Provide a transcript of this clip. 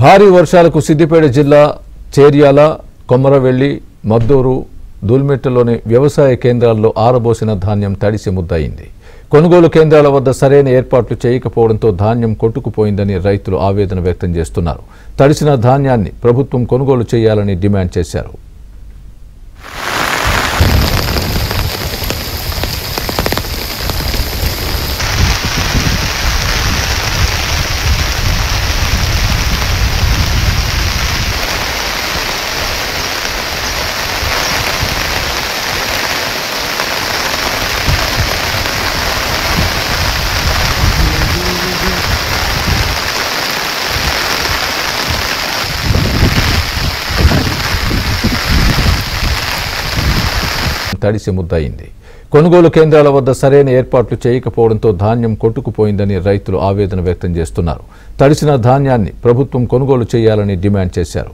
భారీ వర్షాలకు సిద్దిపేట జిల్లా చేర్యాల, కొమరవెల్లి, మద్దూరు, దూల్మెట్టలోని వ్యవసాయ కేంద్రాల్లో ఆరబోసిన ధాన్యం తడిసి ముద్దయింది. కొనుగోలు కేంద్రాల వద్ద సరైన ఏర్పాట్లు చేయకపోవడంతో ధాన్యం కొట్టుకుపోయిందని రైతులు ఆవేదన వ్యక్తం చేస్తున్నారు. తడిసిన ధాన్యాన్ని ప్రభుత్వం కొనుగోలు చేయాలని డిమాండ్ చేశారు. తడిసి ముద్దయింది. కొనుగోలు కేంద్రాల వద్ద సరైన ఏర్పాట్లు చేయకపోవడంతో ధాన్యం కొట్టుకుపోయిందని రైతులు ఆవేదన వ్యక్తం చేస్తున్నారు. తడిసిన ధాన్యాన్ని ప్రభుత్వం కొనుగోలు చేయాలని డిమాండ్ చేశారు.